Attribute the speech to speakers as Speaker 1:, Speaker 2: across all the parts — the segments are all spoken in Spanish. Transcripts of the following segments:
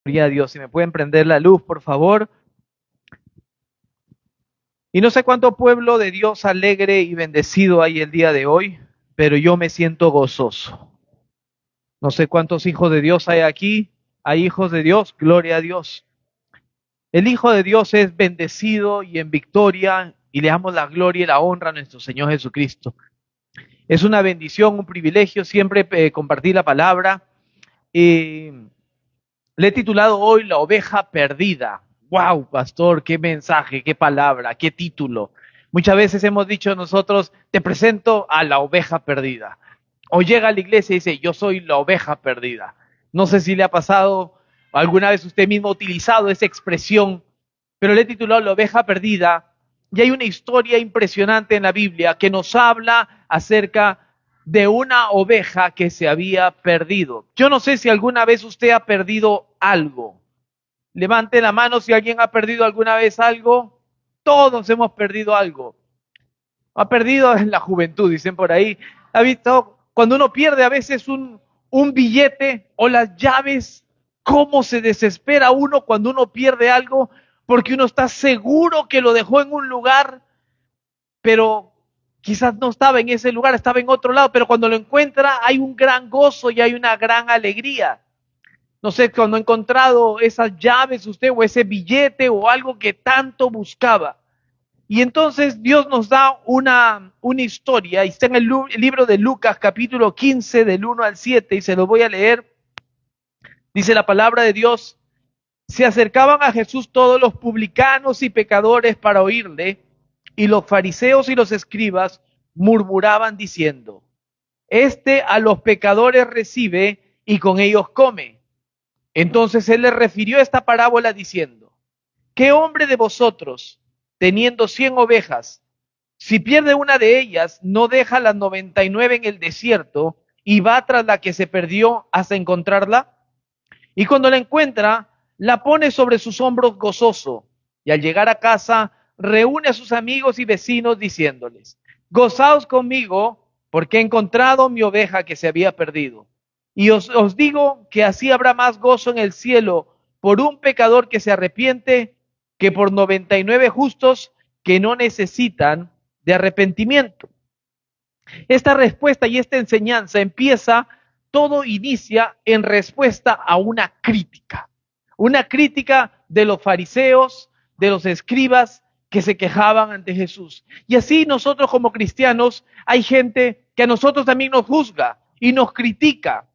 Speaker 1: Gloria a Dios, si me pueden prender la luz, por favor. Y no sé cuánto pueblo de Dios alegre y bendecido hay el día de hoy, pero yo me siento gozoso. No sé cuántos hijos de Dios hay aquí. Hay hijos de Dios, gloria a Dios. El Hijo de Dios es bendecido y en victoria y le damos la gloria y la honra a nuestro Señor Jesucristo. Es una bendición, un privilegio siempre compartir la palabra. Eh, Le he titulado hoy La oveja perdida. ¡Wow, pastor! ¡Qué mensaje, qué palabra, qué título! Muchas veces hemos dicho nosotros, te presento a la oveja perdida. O llega a la iglesia y dice, yo soy la oveja perdida. No sé si le ha pasado, alguna vez usted mismo ha utilizado esa expresión, pero le he titulado La oveja perdida. Y hay una historia impresionante en la Biblia que nos habla acerca de una oveja que se había perdido. Yo no sé si alguna vez usted ha perdido algo. Levante la mano si alguien ha perdido alguna vez algo. Todos hemos perdido algo. Ha perdido en la juventud, dicen por ahí. Ha visto cuando uno pierde a veces un billete o las llaves, cómo se desespera uno cuando uno pierde algo, porque uno está seguro que lo dejó en un lugar, pero quizás no estaba en ese lugar, estaba en otro lado, pero cuando lo encuentra hay un gran gozo y hay una gran alegría. No sé, cuando ha encontrado esas llaves usted o ese billete o algo que tanto buscaba. Y entonces Dios nos da una historia, y está en el libro de Lucas capítulo 15 del 1 al 7, y se lo voy a leer. Dice la palabra de Dios: se acercaban a Jesús todos los publicanos y pecadores para oírle, y los fariseos y los escribas murmuraban diciendo, este a los pecadores recibe y con ellos come. Entonces él les refirió esta parábola diciendo, ¿qué hombre de vosotros, teniendo 100 ovejas, si pierde una de ellas, no deja las 99 en el desierto y va tras la que se perdió hasta encontrarla? Y cuando la encuentra, la pone sobre sus hombros gozoso, y al llegar a casa, reúne a sus amigos y vecinos diciéndoles, gozaos conmigo, porque he encontrado mi oveja que se había perdido. Y os digo que así habrá más gozo en el cielo por un pecador que se arrepiente que por 99 justos que no necesitan de arrepentimiento. Esta respuesta y esta enseñanza empieza, todo inicia en respuesta a una crítica de los fariseos, de los escribas que se quejaban ante Jesús. Y así nosotros como cristianos, hay gente que a nosotros también nos juzga y nos critica.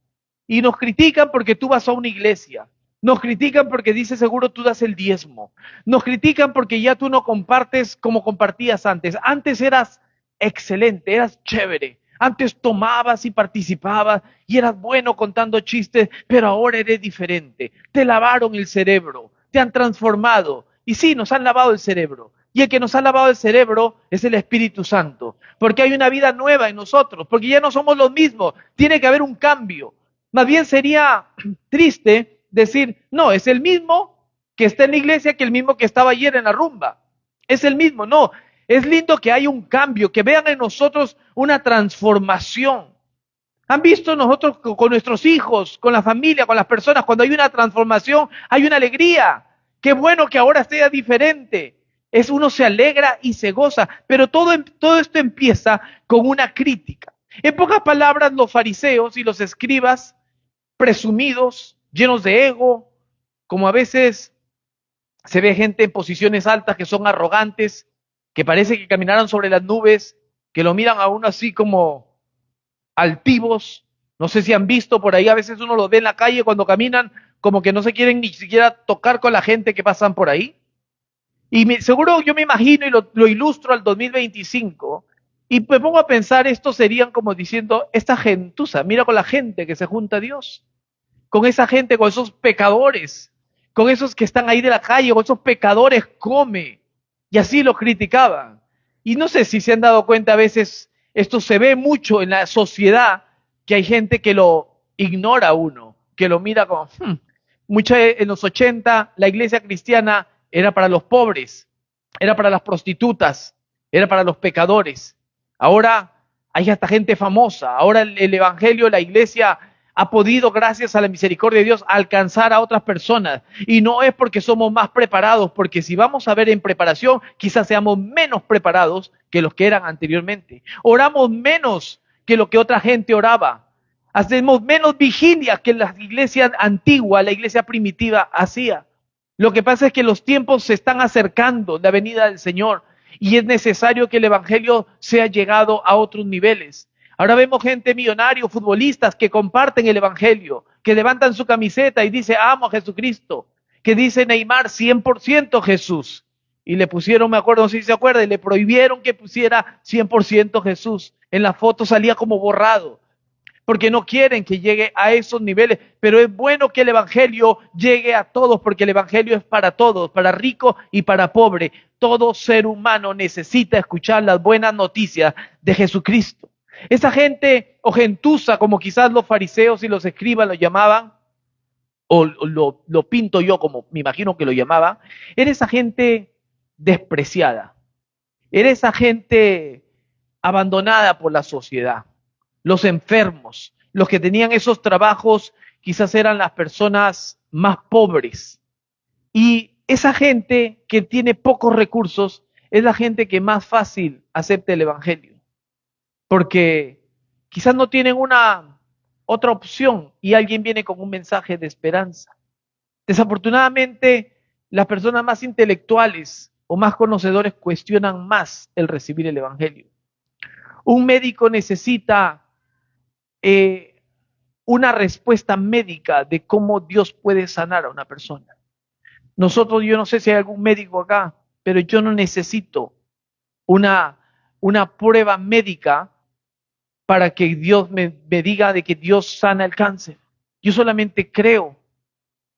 Speaker 1: Y nos critican porque tú vas a una iglesia. Nos critican porque dice seguro tú das el diezmo. Nos critican porque ya tú no compartes como compartías antes. Antes eras excelente, eras chévere. Antes tomabas y participabas y eras bueno contando chistes, pero ahora eres diferente. Te lavaron el cerebro, te han transformado. Y sí, nos han lavado el cerebro. Y el que nos ha lavado el cerebro es el Espíritu Santo. Porque hay una vida nueva en nosotros, porque ya no somos los mismos. Tiene que haber un cambio. Más bien sería triste decir, no, es el mismo que está en la iglesia que el mismo que estaba ayer en la rumba. Es el mismo, no. Es lindo que haya un cambio, que vean en nosotros una transformación. ¿Han visto nosotros con nuestros hijos, con la familia, con las personas, cuando hay una transformación, hay una alegría? Qué bueno que ahora sea diferente. Es uno se alegra y se goza, pero todo esto empieza con una crítica. En pocas palabras, los fariseos y los escribas presumidos, llenos de ego, como a veces se ve gente en posiciones altas que son arrogantes, que parece que caminaran sobre las nubes, que lo miran a uno así como altivos. No sé si han visto por ahí, a veces uno los ve en la calle cuando caminan, como que no se quieren ni siquiera tocar con la gente que pasan por ahí. Y seguro yo me imagino y lo ilustro al 2025 y me pongo a pensar, estos serían como diciendo, esta gentuza, mira con la gente que se junta a Dios, con esa gente, con esos pecadores, con esos que están ahí de la calle, con esos pecadores come. Y así lo criticaban. Y no sé si se han dado cuenta, a veces esto se ve mucho en la sociedad, que hay gente que lo ignora a uno, que lo mira como, en los 80 la iglesia cristiana era para los pobres, era para las prostitutas, era para los pecadores. Ahora hay hasta gente famosa, ahora el evangelio, la iglesia ha podido, gracias a la misericordia de Dios, alcanzar a otras personas. Y no es porque somos más preparados, porque si vamos a ver en preparación, quizás seamos menos preparados que los que eran anteriormente. Oramos menos que lo que otra gente oraba. Hacemos menos vigilia que la iglesia antigua, la iglesia primitiva hacía. Lo que pasa es que los tiempos se están acercando, la venida del Señor, y es necesario que el evangelio sea llegado a otros niveles. Ahora vemos gente millonaria, futbolistas que comparten el evangelio, que levantan su camiseta y dice amo a Jesucristo, que dice Neymar 100% Jesús. Y le pusieron, me acuerdo, no sé si se acuerda, y le prohibieron que pusiera 100% Jesús. En la foto salía como borrado, porque no quieren que llegue a esos niveles, pero es bueno que el evangelio llegue a todos, porque el evangelio es para todos, para rico y para pobre. Todo ser humano necesita escuchar las buenas noticias de Jesucristo. Esa gente o gentuza, como quizás los fariseos y los escribas lo llamaban, o lo pinto yo como me imagino que lo llamaban, era esa gente despreciada, era esa gente abandonada por la sociedad. Los enfermos, los que tenían esos trabajos, quizás eran las personas más pobres. Y esa gente que tiene pocos recursos es la gente que más fácil acepta el evangelio. Porque quizás no tienen una otra opción y alguien viene con un mensaje de esperanza. Desafortunadamente, las personas más intelectuales o más conocedores cuestionan más el recibir el evangelio. Un médico necesita una respuesta médica de cómo Dios puede sanar a una persona. Nosotros, yo no sé si hay algún médico acá, pero yo no necesito una prueba médica para que Dios me diga de que Dios sana el cáncer. Yo solamente creo.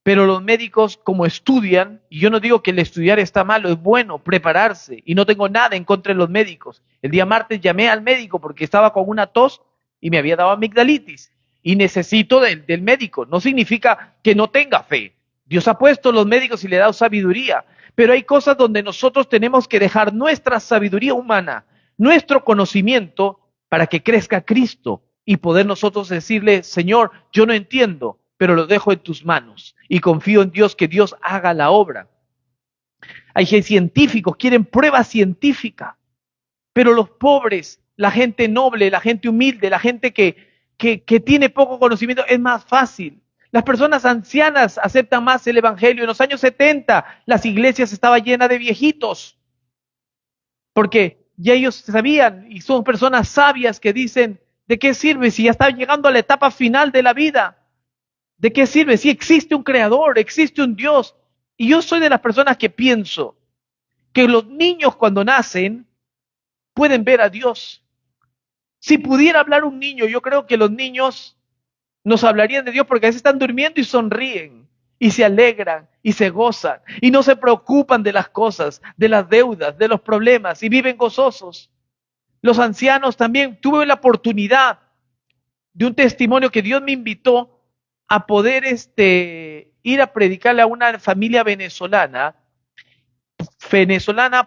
Speaker 1: Pero los médicos, como estudian, y yo no digo que el estudiar está malo, es bueno prepararse, y no tengo nada en contra de los médicos. El día martes llamé al médico porque estaba con una tos y me había dado amigdalitis, y necesito del médico. No significa que no tenga fe. Dios ha puesto los médicos y le ha dado sabiduría, pero hay cosas donde nosotros tenemos que dejar nuestra sabiduría humana, nuestro conocimiento, para que crezca Cristo y poder nosotros decirle, Señor, yo no entiendo, pero lo dejo en tus manos y confío en Dios, que Dios haga la obra. Hay científicos, quieren prueba científica, pero los pobres, la gente noble, la gente humilde, la gente que tiene poco conocimiento, es más fácil. Las personas ancianas aceptan más el evangelio. En los años 70 las iglesias estaban llenas de viejitos, porque ya ellos sabían y son personas sabias que dicen, ¿de qué sirve si ya está llegando a la etapa final de la vida? ¿De qué sirve si existe un creador, existe un Dios? Y yo soy de las personas que pienso que los niños cuando nacen pueden ver a Dios. Si pudiera hablar un niño, yo creo que los niños nos hablarían de Dios, porque a veces están durmiendo y sonríen y se alegran y se gozan y no se preocupan de las cosas, de las deudas, de los problemas, y viven gozosos. Los ancianos también. Tuve la oportunidad de un testimonio que Dios me invitó a poder ir a predicarle a una familia venezolana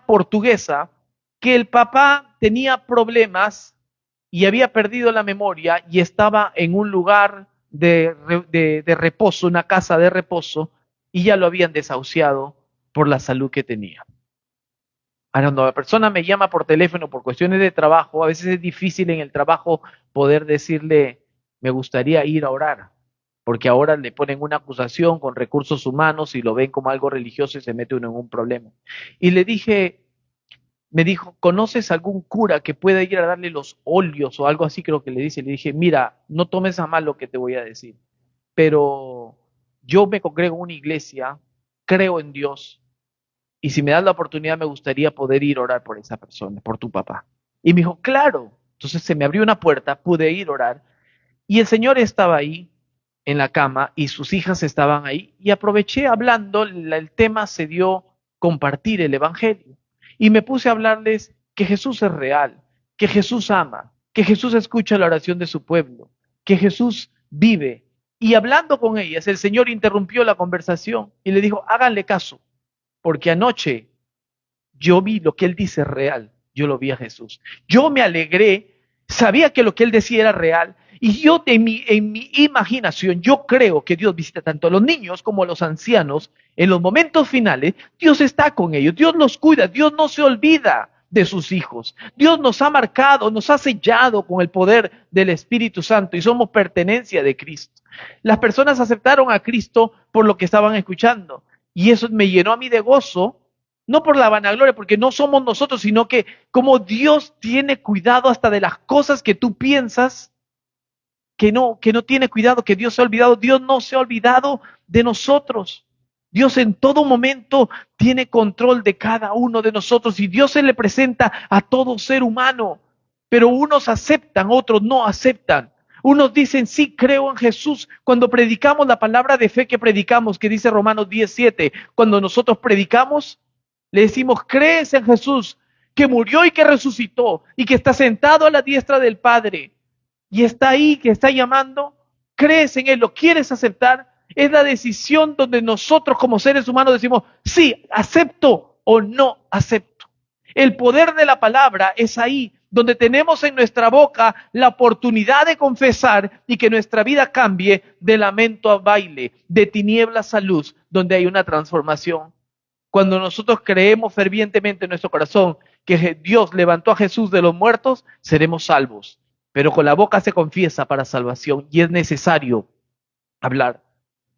Speaker 1: portuguesa, que el papá tenía problemas y había perdido la memoria y estaba en un lugar de reposo, una casa de reposo, y ya lo habían desahuciado por la salud que tenía. Ahora, cuando la persona me llama por teléfono por cuestiones de trabajo, a veces es difícil en el trabajo poder decirle, me gustaría ir a orar, porque ahora le ponen una acusación con recursos humanos y lo ven como algo religioso y se mete uno en un problema. Y le dije, me dijo, ¿conoces algún cura que pueda ir a darle los óleos o algo así? Creo que le dice. Le dije, mira, no tomes a mal lo que te voy a decir, pero yo me congrego en una iglesia, creo en Dios, y si me das la oportunidad me gustaría poder ir a orar por esa persona, por tu papá. Y me dijo, claro. Entonces se me abrió una puerta, pude ir a orar, y el Señor estaba ahí en la cama y sus hijas estaban ahí, y aproveché hablando, el tema se dio compartir el evangelio. Y me puse a hablarles que Jesús es real, que Jesús ama, que Jesús escucha la oración de su pueblo, que Jesús vive. Y hablando con ellas, el Señor interrumpió la conversación y le dijo, háganle caso, porque anoche yo vi lo que Él dice real, yo lo vi a Jesús. Yo me alegré, sabía que lo que Él decía era real, Y yo en mi imaginación, yo creo que Dios visita tanto a los niños como a los ancianos. En los momentos finales, Dios está con ellos, Dios los cuida, Dios no se olvida de sus hijos. Dios nos ha marcado, nos ha sellado con el poder del Espíritu Santo y somos pertenencia de Cristo. Las personas aceptaron a Cristo por lo que estaban escuchando y eso me llenó a mí de gozo, no por la vanagloria, porque no somos nosotros, sino que como Dios tiene cuidado hasta de las cosas que tú piensas que no tiene cuidado, que Dios se ha olvidado. Dios no se ha olvidado de nosotros. Dios en todo momento tiene control de cada uno de nosotros y Dios se le presenta a todo ser humano, pero unos aceptan, otros no aceptan. Unos dicen, sí, creo en Jesús. Cuando predicamos la palabra de fe que predicamos, que dice Romanos 10:7, cuando nosotros predicamos, le decimos, crees en Jesús, que murió y que resucitó y que está sentado a la diestra del Padre y está ahí, que está llamando, crees en Él, lo quieres aceptar. Es la decisión donde nosotros como seres humanos decimos, sí, acepto o no acepto. El poder de la palabra es ahí, donde tenemos en nuestra boca la oportunidad de confesar y que nuestra vida cambie de lamento a baile, de tinieblas a luz, donde hay una transformación. Cuando nosotros creemos fervientemente en nuestro corazón que Dios levantó a Jesús de los muertos, seremos salvos. Pero con la boca se confiesa para salvación y es necesario hablar.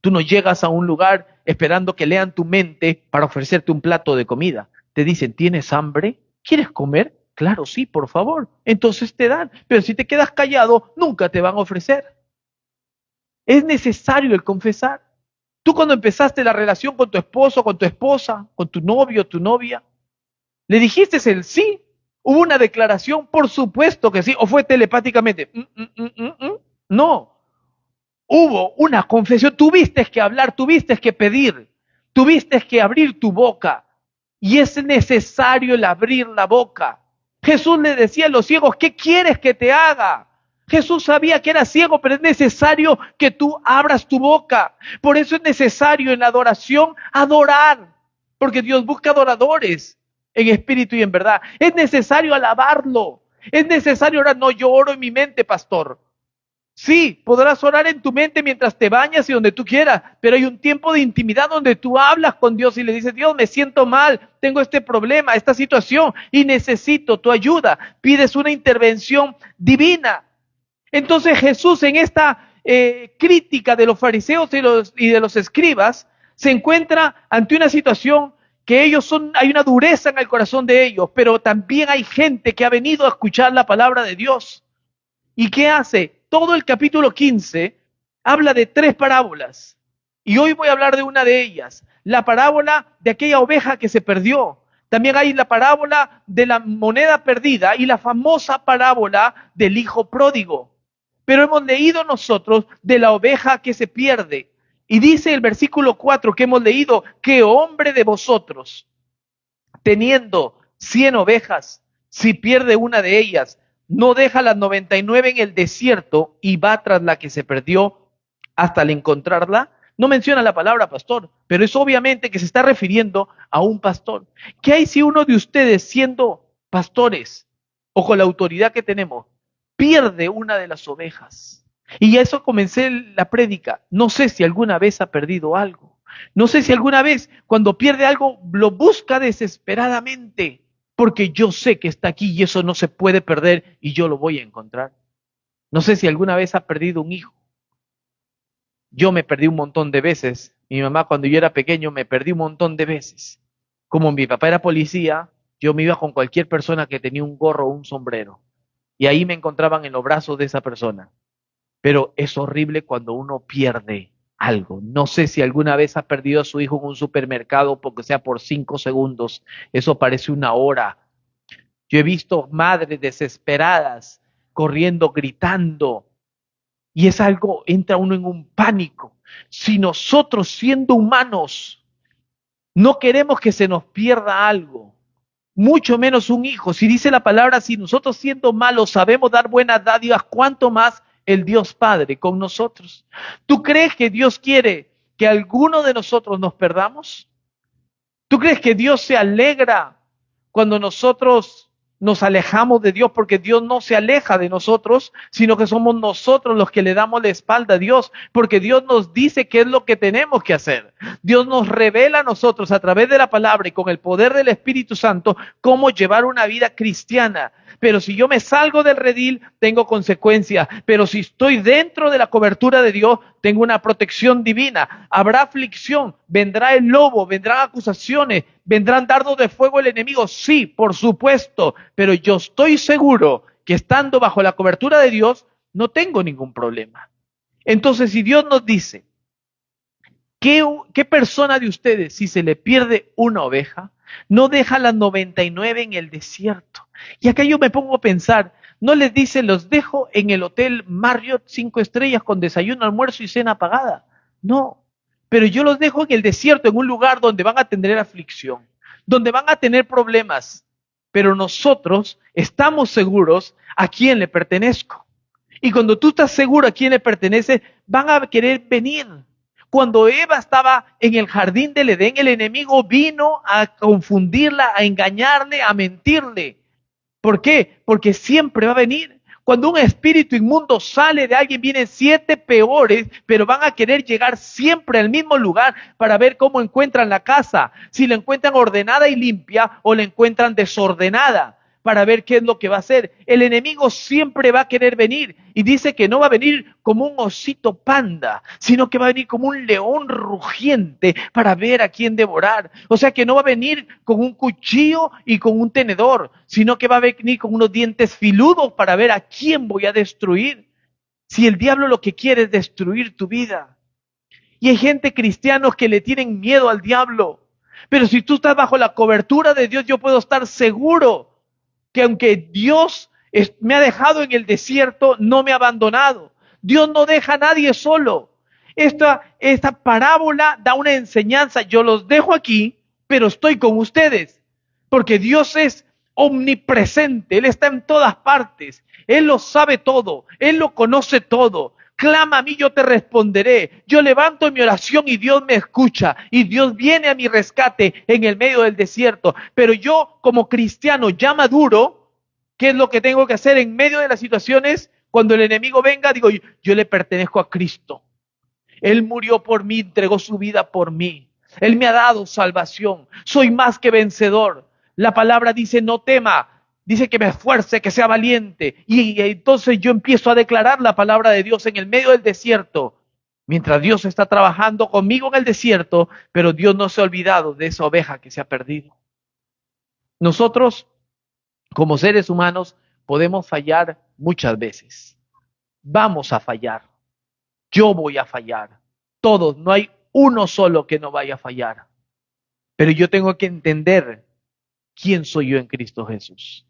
Speaker 1: Tú no llegas a un lugar esperando que lean tu mente para ofrecerte un plato de comida. Te dicen, ¿tienes hambre? ¿Quieres comer? Claro, sí, por favor. Entonces te dan. Pero si te quedas callado, nunca te van a ofrecer. Es necesario el confesar. Tú cuando empezaste la relación con tu esposo, con tu esposa, con tu novio, tu novia, ¿le dijiste el sí? ¿Hubo una declaración? Por supuesto que sí. ¿O fue telepáticamente? No. Hubo una confesión, tuviste que hablar, tuviste que pedir, tuviste que abrir tu boca. Y es necesario el abrir la boca. Jesús le decía a los ciegos, ¿qué quieres que te haga? Jesús sabía que era ciego, pero es necesario que tú abras tu boca. Por eso es necesario en la adoración adorar, porque Dios busca adoradores en espíritu y en verdad. Es necesario alabarlo. Es necesario orar. No, yo oro en mi mente, pastor. Sí, podrás orar en tu mente mientras te bañas y donde tú quieras, pero hay un tiempo de intimidad donde tú hablas con Dios y le dices, Dios, me siento mal, tengo este problema, esta situación y necesito tu ayuda. Pides una intervención divina. Entonces Jesús en esta crítica de los fariseos y de los escribas se encuentra ante una situación que hay una dureza en el corazón de ellos, pero también hay gente que ha venido a escuchar la palabra de Dios. ¿Y qué hace? Todo el capítulo 15 habla de 3 parábolas. Y hoy voy a hablar de una de ellas. La parábola de aquella oveja que se perdió. También hay la parábola de la moneda perdida y la famosa parábola del hijo pródigo. Pero hemos leído nosotros de la oveja que se pierde. Y dice el versículo 4 que hemos leído, ¿qué hombre de vosotros, teniendo 100 ovejas, si pierde una de ellas, no deja las 99 en el desierto y va tras la que se perdió hasta al encontrarla? No menciona la palabra pastor, pero es obviamente que se está refiriendo a un pastor. ¿Qué hay si uno de ustedes, siendo pastores o con la autoridad que tenemos, pierde una de las ovejas? Y a eso comencé la prédica. No sé si alguna vez ha perdido algo. No sé si alguna vez cuando pierde algo lo busca desesperadamente. Porque yo sé que está aquí y eso no se puede perder y yo lo voy a encontrar. No sé si alguna vez ha perdido un hijo. Yo me perdí un montón de veces. Mi mamá cuando yo era pequeño me perdí un montón de veces. Como mi papá era policía, yo me iba con cualquier persona que tenía un gorro o un sombrero. Y ahí me encontraban en los brazos de esa persona. Pero es horrible cuando uno pierde algo. No sé si alguna vez ha perdido a su hijo en un supermercado, porque sea por 5 segundos. Eso parece una hora. Yo he visto madres desesperadas, corriendo, gritando. Y es algo, entra uno en un pánico. Si nosotros, siendo humanos, no queremos que se nos pierda algo, mucho menos un hijo. Si dice la palabra, si nosotros siendo malos sabemos dar buenas dádivas, ¿cuánto más el Dios Padre con nosotros? ¿Tú crees que Dios quiere que alguno de nosotros nos perdamos? ¿Tú crees que Dios se alegra cuando nosotros nos alejamos de Dios porque Dios no se aleja de nosotros, sino que somos nosotros los que le damos la espalda a Dios, porque Dios nos dice qué es lo que tenemos que hacer. Dios nos revela a nosotros a través de la palabra y con el poder del Espíritu Santo cómo llevar una vida cristiana. Pero si yo me salgo del redil, tengo consecuencias. Pero si estoy dentro de la cobertura de Dios, tengo una protección divina. Habrá aflicción, vendrá el lobo, vendrán acusaciones, vendrán dardos de fuego el enemigo. Sí, por supuesto. Pero yo estoy seguro que estando bajo la cobertura de Dios, no tengo ningún problema. Entonces, si Dios nos dice, ¿qué persona de ustedes, si se le pierde una oveja, no deja las 99 en el desierto? Y acá yo me pongo a pensar, no les dice, los dejo en el hotel Marriott 5 estrellas con desayuno, almuerzo y cena pagada. No, pero yo los dejo en el desierto, en un lugar donde van a tener aflicción, donde van a tener problemas. Pero nosotros estamos seguros a quién le pertenezco. Y cuando tú estás seguro a quién le pertenece, van a querer venir. Cuando Eva estaba en el jardín del Edén, el enemigo vino a confundirla, a engañarle, a mentirle. ¿Por qué? Porque siempre va a venir. Cuando un espíritu inmundo sale de alguien, vienen 7 peores, pero van a querer llegar siempre al mismo lugar para ver cómo encuentran la casa. Si la encuentran ordenada y limpia o la encuentran desordenada, para ver qué es lo que va a hacer. El enemigo siempre va a querer venir y dice que no va a venir como un osito panda, sino que va a venir como un león rugiente para ver a quién devorar. O sea que no va a venir con un cuchillo y con un tenedor, sino que va a venir con unos dientes filudos para ver a quién voy a destruir. Si el diablo lo que quiere es destruir tu vida. Y hay gente cristianos que le tienen miedo al diablo. Pero si tú estás bajo la cobertura de Dios, yo puedo estar seguro que aunque Dios me ha dejado en el desierto, no me ha abandonado. Dios no deja a nadie solo. Esta parábola da una enseñanza. Yo los dejo aquí, pero estoy con ustedes. Porque Dios es omnipresente. Él está en todas partes. Él lo sabe todo. Él lo conoce todo. Clama a mí, yo te responderé. Yo levanto mi oración y Dios me escucha. Y Dios viene a mi rescate en el medio del desierto. Pero yo, como cristiano ya maduro, ¿qué es lo que tengo que hacer en medio de las situaciones? Cuando el enemigo venga, digo, yo le pertenezco a Cristo. Él murió por mí, entregó su vida por mí. Él me ha dado salvación. Soy más que vencedor. La palabra dice, no tema. Dice que me esfuerce, que sea valiente. Y entonces yo empiezo a declarar la palabra de Dios en el medio del desierto. Mientras Dios está trabajando conmigo en el desierto, pero Dios no se ha olvidado de esa oveja que se ha perdido. Nosotros, como seres humanos, podemos fallar muchas veces. Vamos a fallar. Yo voy a fallar. Todos, no hay uno solo que no vaya a fallar. Pero yo tengo que entender quién soy yo en Cristo Jesús.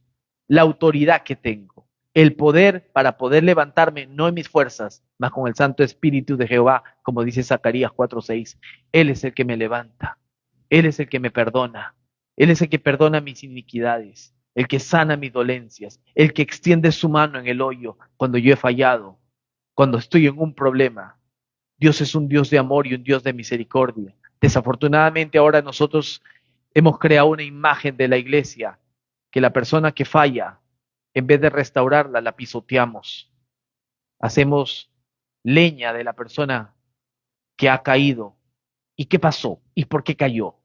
Speaker 1: La autoridad que tengo, el poder para poder levantarme, no en mis fuerzas, mas con el Santo Espíritu de Jehová, como dice Zacarías 4:6. Él es el que me levanta, Él es el que me perdona, Él es el que perdona mis iniquidades, el que sana mis dolencias, el que extiende su mano en el hoyo cuando yo he fallado, cuando estoy en un problema. Dios es un Dios de amor y un Dios de misericordia. Desafortunadamente ahora nosotros hemos creado una imagen de la iglesia que la persona que falla, en vez de restaurarla, la pisoteamos. Hacemos leña de la persona que ha caído. ¿Y qué pasó? ¿Y por qué cayó?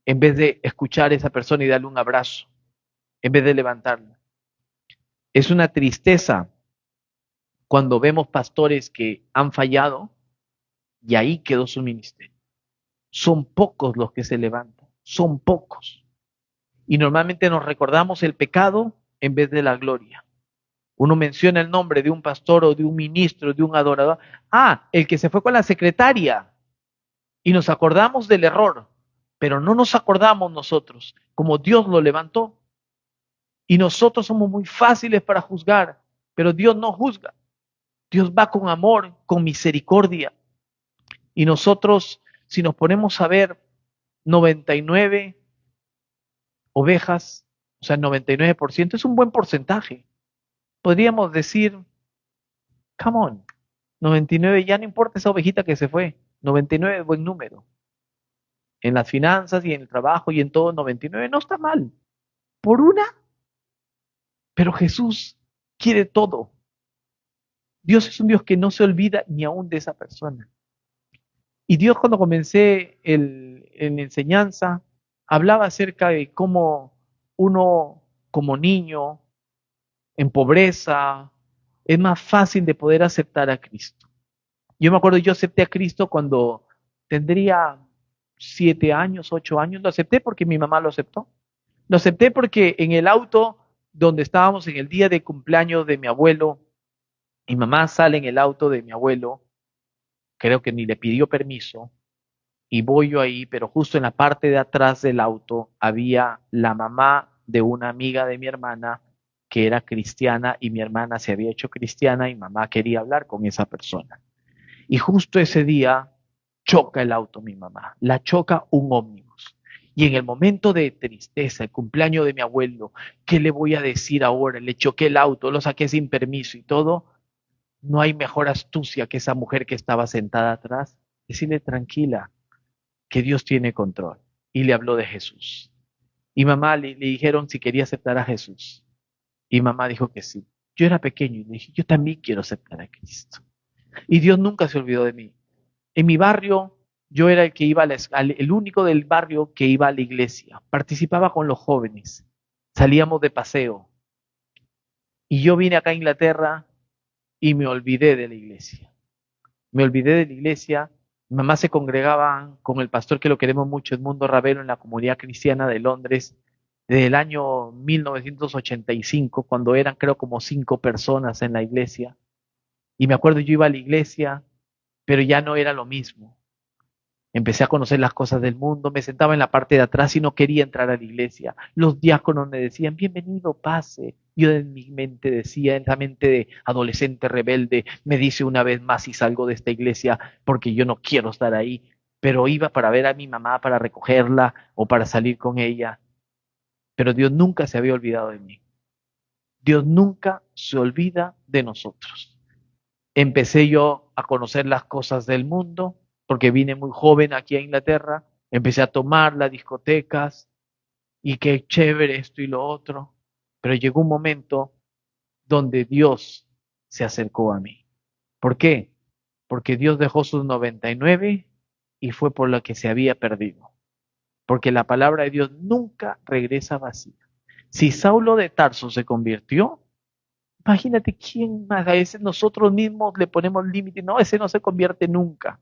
Speaker 1: En vez de escuchar a esa persona y darle un abrazo, en vez de levantarla. Es una tristeza cuando vemos pastores que han fallado y ahí quedó su ministerio. Son pocos los que se levantan, son pocos. Y normalmente nos recordamos el pecado en vez de la gloria. Uno menciona el nombre de un pastor o de un ministro, de un adorador. Ah, el que se fue con la secretaria. Y nos acordamos del error, pero no nos acordamos nosotros, como Dios lo levantó. Y nosotros somos muy fáciles para juzgar, pero Dios no juzga. Dios va con amor, con misericordia. Y nosotros, si nos ponemos a ver 99 ovejas, o sea, el 99% es un buen porcentaje. Podríamos decir, come on, 99, ya no importa esa ovejita que se fue, 99 es buen número. En las finanzas y en el trabajo y en todo, 99 no está mal. Por una, Pero Jesús quiere todo. Dios es un Dios que no se olvida ni aún de esa persona. Y Dios, cuando comencé en la enseñanza, hablaba acerca de cómo uno como niño en pobreza es más fácil de poder aceptar a Cristo. Yo me acuerdo, yo acepté a Cristo cuando tendría 7 años, 8 años. Lo acepté porque mi mamá lo aceptó. Lo acepté porque en el auto donde estábamos en el día de cumpleaños de mi abuelo, mi mamá sale en el auto de mi abuelo, creo que ni le pidió permiso, y voy yo ahí, pero justo en la parte de atrás del auto había la mamá de una amiga de mi hermana que era cristiana y mi hermana se había hecho cristiana y mamá quería hablar con esa persona. Y justo ese día choca el auto mi mamá, la choca un ómnibus. Y en el momento de tristeza, el cumpleaños de mi abuelo, ¿qué le voy a decir ahora? Le choqué el auto, lo saqué sin permiso y todo. No hay mejor astucia que esa mujer que estaba sentada atrás. Decirle tranquila, que Dios tiene control. Y le habló de Jesús. Y mamá le dijeron si quería aceptar a Jesús. Y mamá dijo que sí. Yo era pequeño y le dije, yo también quiero aceptar a Cristo. Y Dios nunca se olvidó de mí. En mi barrio, yo era el que iba el único del barrio que iba a la iglesia. Participaba con los jóvenes. Salíamos de paseo. Y yo vine acá a Inglaterra y me olvidé de la iglesia. Me olvidé de la iglesia. Mi mamá se congregaba con el pastor que lo queremos mucho, Edmundo Ravelo, en la comunidad cristiana de Londres, desde el año 1985, cuando eran creo como 5 personas en la iglesia. Y me acuerdo, yo iba a la iglesia, pero ya no era lo mismo. Empecé a conocer las cosas del mundo, me sentaba en la parte de atrás y no quería entrar a la iglesia. Los diáconos me decían, bienvenido, pase. Yo en mi mente decía, en la mente de adolescente rebelde, me dice una vez más y salgo de esta iglesia porque yo no quiero estar ahí. Pero iba para ver a mi mamá, para recogerla o para salir con ella. Pero Dios nunca se había olvidado de mí. Dios nunca se olvida de nosotros. Empecé yo a conocer las cosas del mundo, porque vine muy joven aquí a Inglaterra, empecé a tomar las discotecas y qué chévere esto y lo otro, pero llegó un momento donde Dios se acercó a mí. ¿Por qué? Porque Dios dejó sus 99 y fue por lo que se había perdido. Porque la palabra de Dios nunca regresa vacía. Si Saulo de Tarso se convirtió, imagínate quién más. A veces nosotros mismos le ponemos límite. No, ese no se convierte nunca.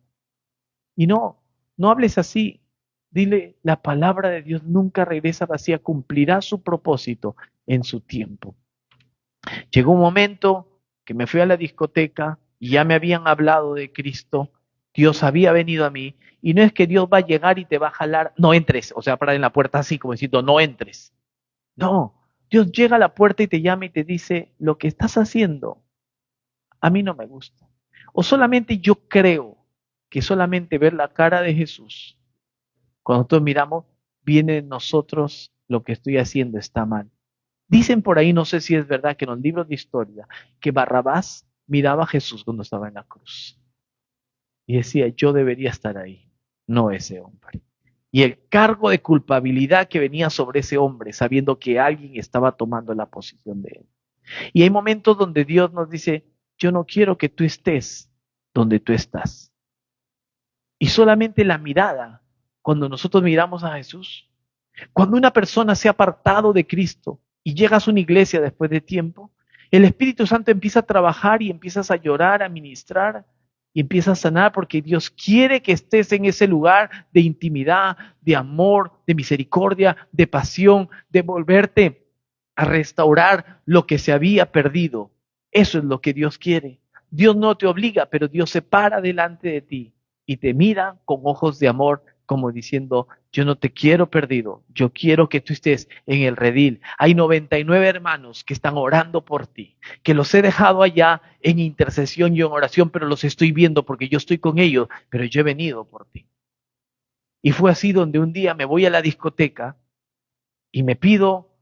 Speaker 1: Y no, no hables así. Dile, la palabra de Dios nunca regresa vacía, cumplirá su propósito en su tiempo. Llegó un momento que me fui a la discoteca y ya me habían hablado de Cristo. Dios había venido a mí. Y no es que Dios va a llegar y te va a jalar, no entres, o sea, parar en la puerta así como diciendo, no entres. No, Dios llega a la puerta y te llama y te dice, lo que estás haciendo a mí no me gusta. O solamente yo creo que solamente ver la cara de Jesús, cuando nosotros miramos, viene en nosotros lo que estoy haciendo está mal. Dicen por ahí, no sé si es verdad, que en los libros de historia, que Barrabás miraba a Jesús cuando estaba en la cruz. Y decía, yo debería estar ahí, no ese hombre. Y el cargo de culpabilidad que venía sobre ese hombre, sabiendo que alguien estaba tomando la posición de él. Y hay momentos donde Dios nos dice, yo no quiero que tú estés donde tú estás. Y solamente la mirada, cuando nosotros miramos a Jesús, cuando una persona se ha apartado de Cristo y llegas a una iglesia después de tiempo, el Espíritu Santo empieza a trabajar y empiezas a llorar, a ministrar y empieza a sanar porque Dios quiere que estés en ese lugar de intimidad, de amor, de misericordia, de pasión, de volverte a restaurar lo que se había perdido. Eso es lo que Dios quiere. Dios no te obliga, pero Dios se para delante de ti y te mira con ojos de amor, como diciendo, yo no te quiero perdido, yo quiero que tú estés en el redil. Hay 99 hermanos que están orando por ti, que los he dejado allá en intercesión y en oración, pero los estoy viendo porque yo estoy con ellos, pero yo he venido por ti. Y fue así donde un día me voy a la discoteca y me pido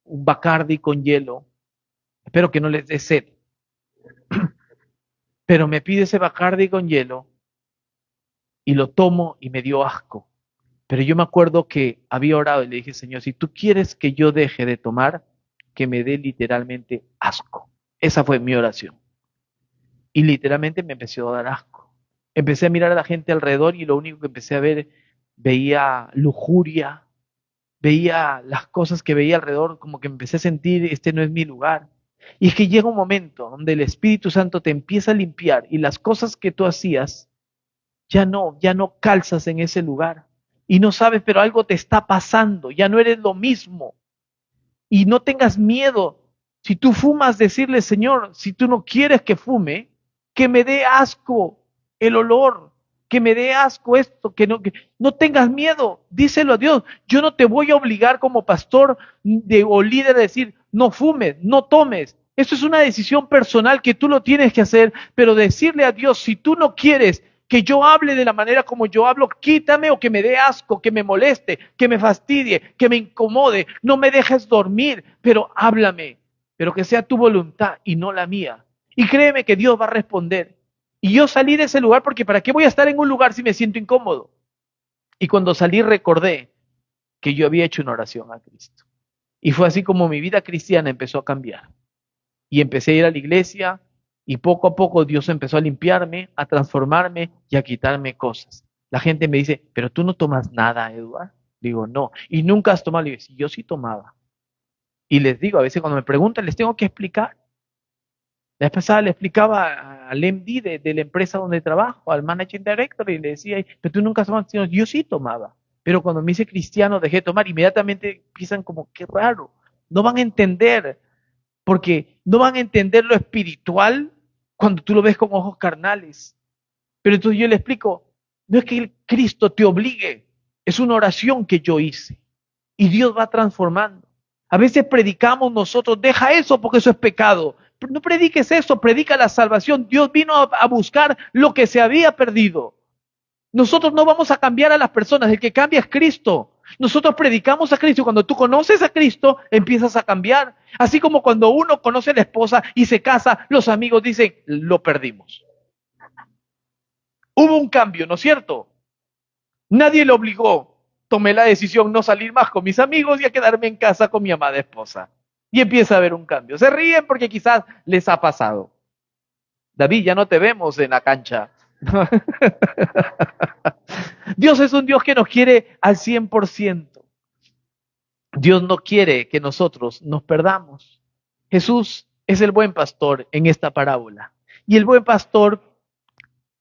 Speaker 1: un Bacardi con hielo, espero que no les dé sed, pero me pido ese Bacardi con hielo y lo tomo y me dio asco. Pero yo me acuerdo que había orado y le dije, Señor, si tú quieres que yo deje de tomar, que me dé literalmente asco. Esa fue mi oración. Y literalmente me empezó a dar asco. Empecé a mirar a la gente alrededor y lo único que empecé a ver, veía lujuria, veía las cosas que veía alrededor, como que empecé a sentir, este no es mi lugar. Y es que llega un momento donde el Espíritu Santo te empieza a limpiar y las cosas que tú hacías ya no calzas en ese lugar. Y no sabes, pero algo te está pasando, ya no eres lo mismo. Y no tengas miedo. Si tú fumas, decirle, Señor, si tú no quieres que fume, que me dé asco el olor, que me dé asco esto, que no tengas miedo, díselo a Dios. Yo no te voy a obligar como pastor o líder a decir, no fumes, no tomes. Eso es una decisión personal que tú lo tienes que hacer, pero decirle a Dios, si tú no quieres que yo hable de la manera como yo hablo, quítame o que me dé asco, que me moleste, que me fastidie, que me incomode, no me dejes dormir, pero háblame, pero que sea tu voluntad y no la mía. Y créeme que Dios va a responder. Y yo salí de ese lugar porque ¿para qué voy a estar en un lugar si me siento incómodo? Y cuando salí recordé que yo había hecho una oración a Cristo. Y fue así como mi vida cristiana empezó a cambiar. Y empecé a ir a la iglesia y poco a poco Dios empezó a limpiarme, a transformarme y a quitarme cosas. La gente me dice, pero tú no tomas nada, Eduardo. Digo, no. ¿Y nunca has tomado? Le digo, sí, yo sí tomaba. Y les digo, a veces cuando me preguntan, les tengo que explicar. La vez pasada le explicaba al MD de la empresa donde trabajo, al Managing Director, y le decía, pero tú nunca has tomado. Yo sí tomaba. Pero cuando me hice cristiano dejé de tomar. Inmediatamente piensan como, qué raro. No van a entender, porque no van a entender lo espiritual cuando tú lo ves con ojos carnales. Pero entonces yo le explico, no es que el Cristo te obligue, es una oración que yo hice. Y Dios va transformando. A veces predicamos nosotros, deja eso porque eso es pecado. Pero no prediques eso, predica la salvación. Dios vino a buscar lo que se había perdido. Nosotros no vamos a cambiar a las personas, el que cambia es Cristo. Nosotros predicamos a Cristo y cuando tú conoces a Cristo empiezas a cambiar. Así como cuando uno conoce a la esposa y se casa, los amigos dicen, lo perdimos. Hubo un cambio, ¿no es cierto? Nadie le obligó. Tomé la decisión no salir más con mis amigos y a quedarme en casa con mi amada esposa. Y empieza a haber un cambio. Se ríen porque quizás les ha pasado. David, ya no te vemos en la cancha. Dios es un Dios que nos quiere al 100%. Dios no quiere que nosotros nos perdamos. Jesús es el buen pastor en esta parábola. Y el buen pastor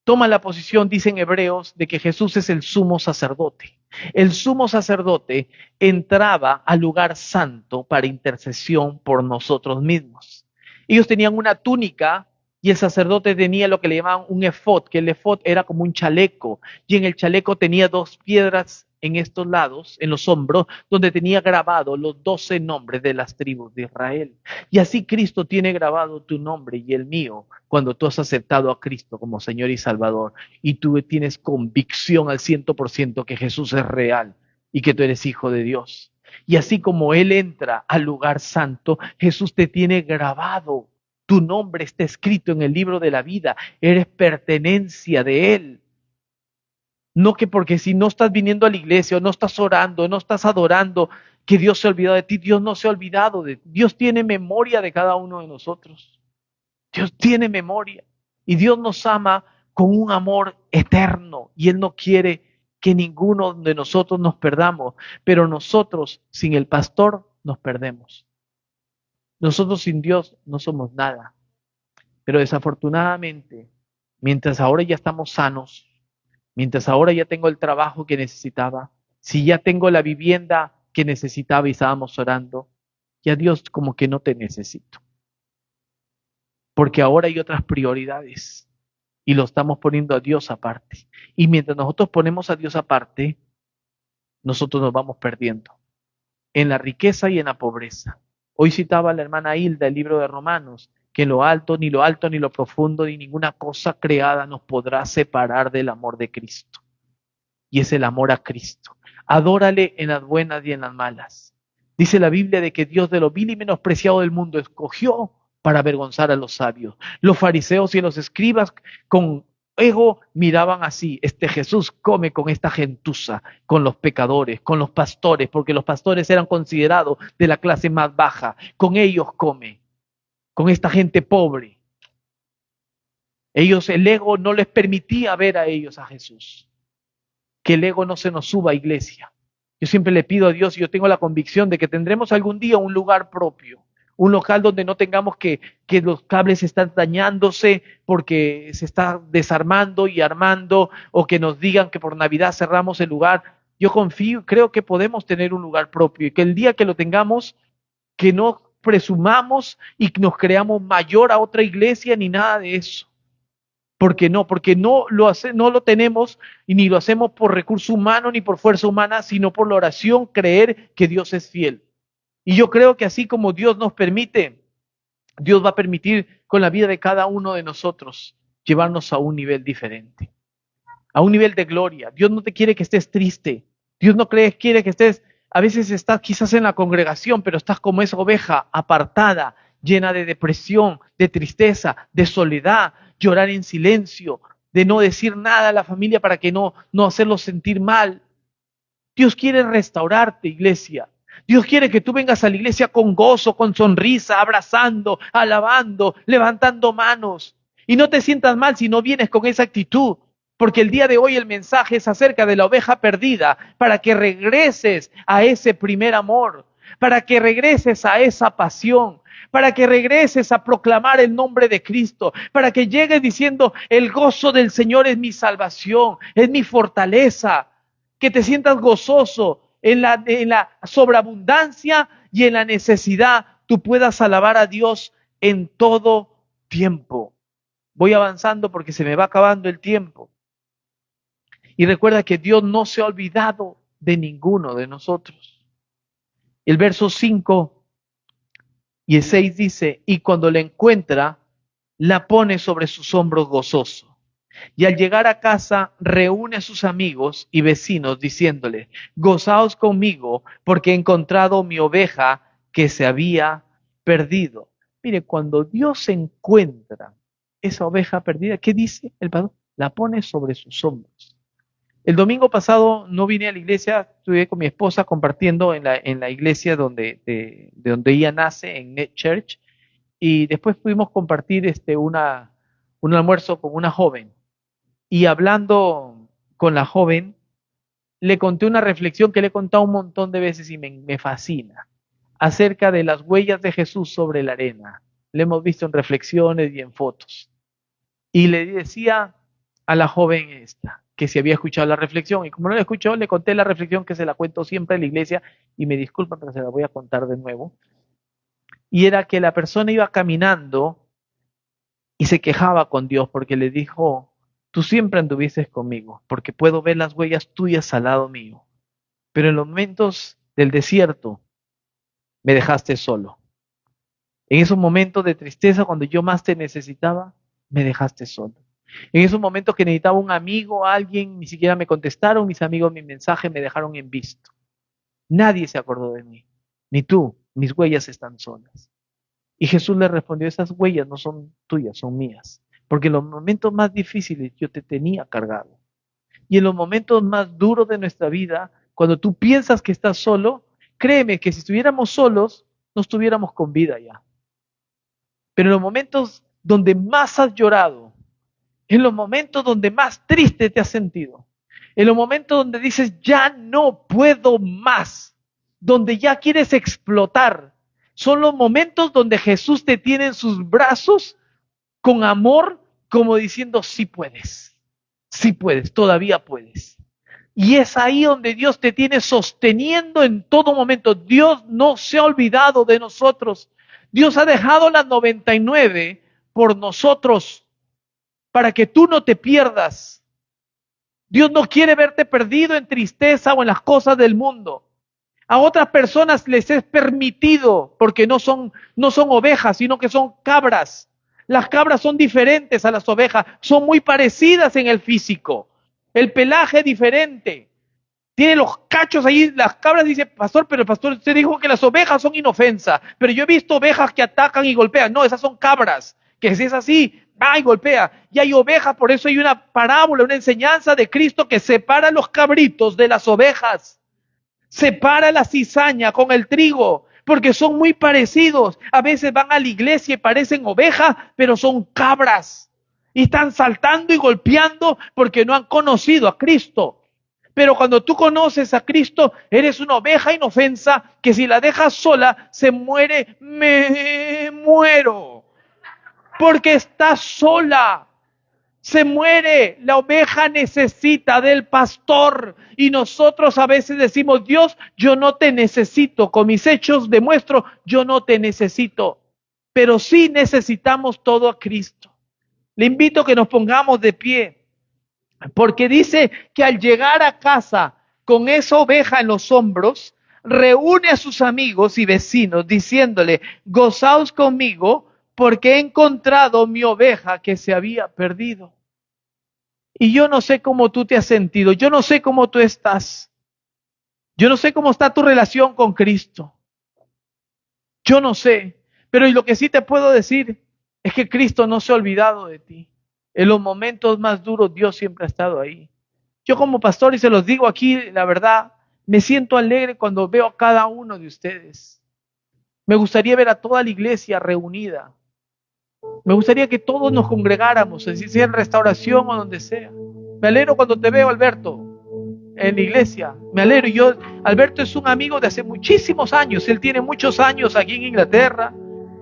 Speaker 1: toma la posición, dicen Hebreos, de que Jesús es el sumo sacerdote. El sumo sacerdote entraba al lugar santo para intercesión por nosotros mismos. Ellos tenían una túnica y el sacerdote tenía lo que le llamaban un efod, que el efod era como un chaleco, y en el chaleco tenía dos piedras en estos lados, en los hombros, donde tenía grabado los 12 nombres de las tribus de Israel. Y así Cristo tiene grabado tu nombre y el mío cuando tú has aceptado a Cristo como Señor y Salvador y tú tienes convicción al 100% que Jesús es real y que tú eres hijo de Dios. Y así como Él entra al lugar santo, Jesús te tiene grabado. Tu nombre está escrito en el libro de la vida. Eres pertenencia de Él. No que porque si no estás viniendo a la iglesia o no estás orando, no estás adorando, que Dios se ha olvidado de ti. Dios no se ha olvidado de ti. Dios tiene memoria de cada uno de nosotros. Dios tiene memoria. Y Dios nos ama con un amor eterno. Y Él no quiere que ninguno de nosotros nos perdamos. Pero nosotros sin el pastor nos perdemos. Nosotros sin Dios no somos nada. Pero desafortunadamente, mientras ahora ya estamos sanos, mientras ahora ya tengo el trabajo que necesitaba, si ya tengo la vivienda que necesitaba y estábamos orando, ya Dios como que no te necesito. Porque ahora hay otras prioridades y lo estamos poniendo a Dios aparte. Y mientras nosotros ponemos a Dios aparte, nosotros nos vamos perdiendo en la riqueza y en la pobreza. Hoy citaba a la hermana Hilda el libro de Romanos, que lo alto, ni lo profundo, ni ninguna cosa creada nos podrá separar del amor de Cristo. Y es el amor a Cristo. Adórale en las buenas y en las malas. Dice la Biblia de que Dios de lo vil y menospreciado del mundo escogió para avergonzar a los sabios. Los fariseos y los escribas con ego miraban así, este Jesús come con esta gentuza, con los pecadores, con los pastores, porque los pastores eran considerados de la clase más baja, con ellos come, con esta gente pobre. Ellos, el ego no les permitía ver a ellos a Jesús. Que el ego no se nos suba, iglesia. Yo siempre le pido a Dios, y yo tengo la convicción de que tendremos algún día un lugar propio, un local donde no tengamos que los cables están dañándose porque se está desarmando y armando, o que nos digan que por Navidad cerramos el lugar. Yo confío, creo que podemos tener un lugar propio y que el día que lo tengamos, que no presumamos y nos creamos mayor a otra iglesia ni nada de eso. Porque no lo tenemos y ni lo hacemos por recurso humano ni por fuerza humana, sino por la oración, creer que Dios es fiel. Y yo creo que así como Dios nos permite, Dios va a permitir con la vida de cada uno de nosotros llevarnos a un nivel diferente, a un nivel de gloria. Dios no te quiere que estés triste. Dios no quiere que estés, a veces estás quizás en la congregación, pero estás como esa oveja apartada, llena de depresión, de tristeza, de soledad, llorar en silencio, de no decir nada a la familia para que no hacerlos sentir mal. Dios quiere restaurarte, iglesia. Dios quiere que tú vengas a la iglesia con gozo, con sonrisa, abrazando, alabando, levantando manos. Y no te sientas mal si no vienes con esa actitud, porque el día de hoy el mensaje es acerca de la oveja perdida, para que regreses a ese primer amor, para que regreses a esa pasión, para que regreses a proclamar el nombre de Cristo, para que llegues diciendo, el gozo del Señor es mi salvación, es mi fortaleza, que te sientas gozoso en la sobreabundancia y en la necesidad, tú puedas alabar a Dios en todo tiempo. Voy avanzando porque se me va acabando el tiempo. Y recuerda que Dios no se ha olvidado de ninguno de nosotros. El verso 5 y el 6 dice, y cuando la encuentra, la pone sobre sus hombros gozoso. Y al llegar a casa, reúne a sus amigos y vecinos diciéndole, gozaos conmigo porque he encontrado mi oveja que se había perdido. Mire, cuando Dios encuentra esa oveja perdida, ¿qué dice el pastor? La pone sobre sus hombros. El domingo pasado no vine a la iglesia, estuve con mi esposa compartiendo en la iglesia de donde ella nace, en Net Church, y después pudimos compartir un almuerzo con una joven. Y hablando con la joven, le conté una reflexión que le he contado un montón de veces y me fascina, acerca de las huellas de Jesús sobre la arena. Le hemos visto en reflexiones y en fotos. Y le decía a la joven esta, que si había escuchado la reflexión, y como no la escuchó, le conté la reflexión que se la cuento siempre en la iglesia, y me disculpan, pero se la voy a contar de nuevo. Y era que la persona iba caminando y se quejaba con Dios porque le dijo, tú siempre anduviste conmigo, porque puedo ver las huellas tuyas al lado mío. Pero en los momentos del desierto, me dejaste solo. En esos momentos de tristeza, cuando yo más te necesitaba, me dejaste solo. En esos momentos que necesitaba un amigo, alguien, ni siquiera me contestaron, mis amigos mi mensaje me dejaron en visto. Nadie se acordó de mí, ni tú, mis huellas están solas. Y Jesús le respondió, esas huellas no son tuyas, son mías. Porque en los momentos más difíciles yo te tenía cargado. Y en los momentos más duros de nuestra vida, cuando tú piensas que estás solo, créeme que si estuviéramos solos, no estuviéramos con vida ya. Pero en los momentos donde más has llorado, en los momentos donde más triste te has sentido, en los momentos donde dices, ya no puedo más, donde ya quieres explotar, son los momentos donde Jesús te tiene en sus brazos con amor, como diciendo, sí puedes, todavía puedes. Y es ahí donde Dios te tiene sosteniendo en todo momento. Dios no se ha olvidado de nosotros. Dios ha dejado las 99 por nosotros, para que tú no te pierdas. Dios no quiere verte perdido en tristeza o en las cosas del mundo. A otras personas les es permitido, porque no son ovejas, sino que son cabras. Las cabras son diferentes a las ovejas, son muy parecidas en el físico. El pelaje es diferente. Tiene los cachos ahí, las cabras, dice, pastor, pero el pastor, usted dijo que las ovejas son inofensas, pero yo he visto ovejas que atacan y golpean. No, esas son cabras, que si es así, va y golpea. Y hay ovejas, por eso hay una parábola, una enseñanza de Cristo que separa los cabritos de las ovejas. Separa la cizaña con el trigo, porque son muy parecidos. A veces van a la iglesia y parecen ovejas, pero son cabras. Y están saltando y golpeando porque no han conocido a Cristo. Pero cuando tú conoces a Cristo, eres una oveja inofensa que si la dejas sola, se muere. Me muero. Porque está sola. Se muere. La oveja necesita del pastor. Y nosotros a veces decimos, Dios, yo no te necesito. Con mis hechos demuestro, yo no te necesito. Pero sí necesitamos todo a Cristo. Le invito a que nos pongamos de pie. Porque dice que al llegar a casa con esa oveja en los hombros, reúne a sus amigos y vecinos diciéndole, gozaos conmigo porque he encontrado mi oveja que se había perdido. Y yo no sé cómo tú te has sentido, yo no sé cómo tú estás, yo no sé cómo está tu relación con Cristo, yo no sé, pero lo que sí te puedo decir es que Cristo no se ha olvidado de ti. En los momentos más duros Dios siempre ha estado ahí. Yo como pastor, y se los digo aquí, la verdad, me siento alegre cuando veo a cada uno de ustedes. Me gustaría ver a toda la iglesia reunida. Me gustaría que todos nos congregáramos, si sea en restauración o donde sea. Me alegro cuando te veo, Alberto, en la iglesia. Me alegro. Alberto es un amigo de hace muchísimos años. Él tiene muchos años aquí en Inglaterra.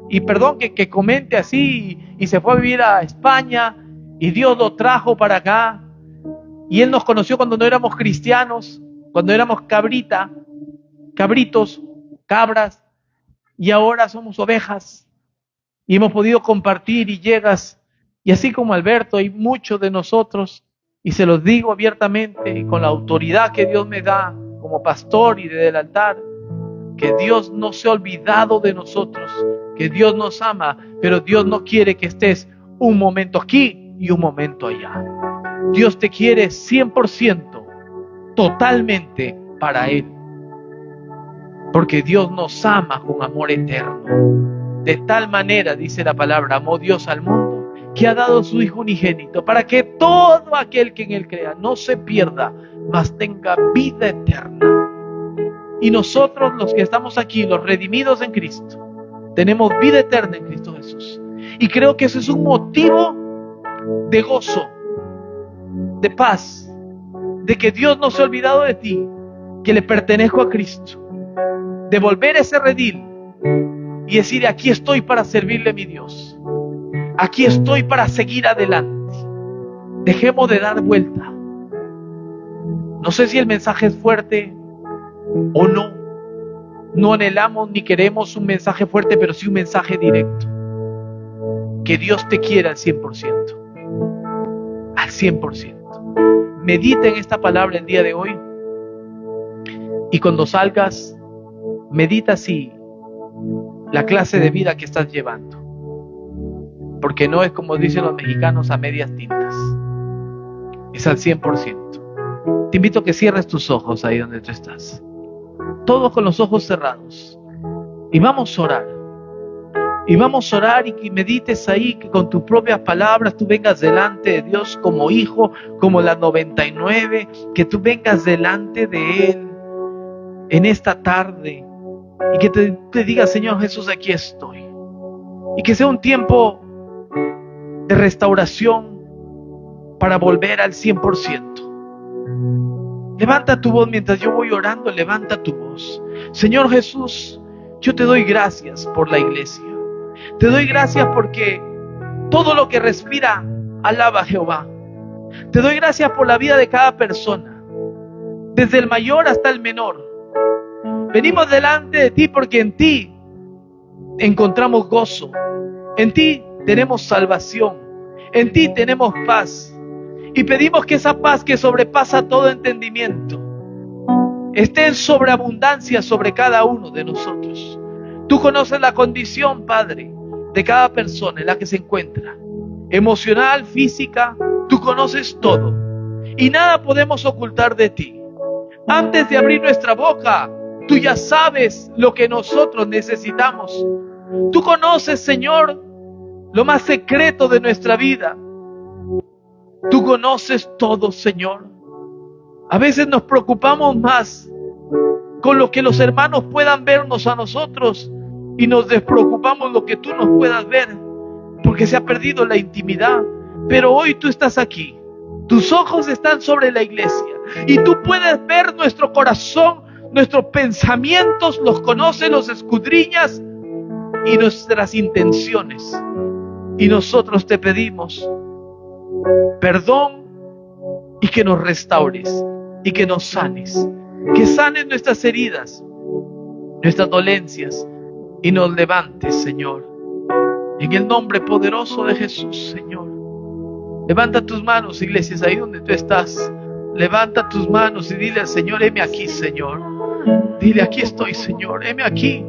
Speaker 1: Y perdón que comente así. Y se fue a vivir a España. Y Dios lo trajo para acá. Y Él nos conoció cuando no éramos cristianos. Cuando éramos cabritos, cabras. Y ahora somos ovejas. Y hemos podido compartir y llegas. Y así como Alberto, hay muchos de nosotros. Y se los digo abiertamente, con la autoridad que Dios me da como pastor y desde el altar, que Dios no se ha olvidado de nosotros, que Dios nos ama, pero Dios no quiere que estés un momento aquí y un momento allá. Dios te quiere 100%, totalmente para Él, porque Dios nos ama con amor eterno. De tal manera, dice la palabra, amó Dios al mundo, que ha dado su Hijo unigénito, para que todo aquel que en Él crea no se pierda, mas tenga vida eterna. Y nosotros, los que estamos aquí, los redimidos en Cristo, tenemos vida eterna en Cristo Jesús. Y creo que ese es un motivo de gozo, de paz, de que Dios no se ha olvidado de ti, que le pertenezco a Cristo, de volver a ese redil y decir, aquí estoy para servirle a mi Dios. Aquí estoy para seguir adelante. Dejemos de dar vuelta. No sé si el mensaje es fuerte o no. No anhelamos ni queremos un mensaje fuerte, pero sí un mensaje directo. Que Dios te quiera al 100%. Al 100%. Medita en esta palabra el día de hoy. Y cuando salgas, medita así la clase de vida que estás llevando. Porque no es como dicen los mexicanos a medias tintas. Es al 100%. Te invito a que cierres tus ojos ahí donde tú estás. Todos con los ojos cerrados. Y vamos a orar. Y vamos a orar y que medites ahí, que con tus propias palabras tú vengas delante de Dios como hijo, como la 99, que tú vengas delante de Él en esta tarde y que te diga, Señor Jesús, aquí estoy. Y que sea un tiempo de restauración para volver al 100%. Levanta tu voz mientras yo voy orando, levanta tu voz. Señor Jesús, yo te doy gracias por la iglesia. Te doy gracias porque todo lo que respira alaba a Jehová. Te doy gracias por la vida de cada persona, desde el mayor hasta el menor. Venimos delante de ti porque en ti encontramos gozo. En ti tenemos salvación. En ti tenemos paz. Y pedimos que esa paz que sobrepasa todo entendimiento esté en sobreabundancia sobre cada uno de nosotros. Tú conoces la condición, Padre, de cada persona en la que se encuentra. Emocional, física, tú conoces todo. Y nada podemos ocultar de ti. Antes de abrir nuestra boca, tú ya sabes lo que nosotros necesitamos. Tú conoces, Señor, lo más secreto de nuestra vida. Tú conoces todo, Señor. A veces nos preocupamos más con lo que los hermanos puedan vernos a nosotros y nos despreocupamos lo que tú nos puedas ver, porque se ha perdido la intimidad. Pero hoy tú estás aquí, tus ojos están sobre la iglesia y tú puedes ver nuestro corazón, nuestros pensamientos, los conoces, los escudriñas y nuestras intenciones. Y nosotros te pedimos perdón y que nos restaures y que nos sanes, que sanes nuestras heridas, nuestras dolencias y nos levantes, Señor. En el nombre poderoso de Jesús, Señor. Levanta tus manos, iglesias, ahí donde tú estás. Levanta tus manos y dile al Señor, heme aquí, Señor. Dile, aquí estoy, Señor, heme aquí.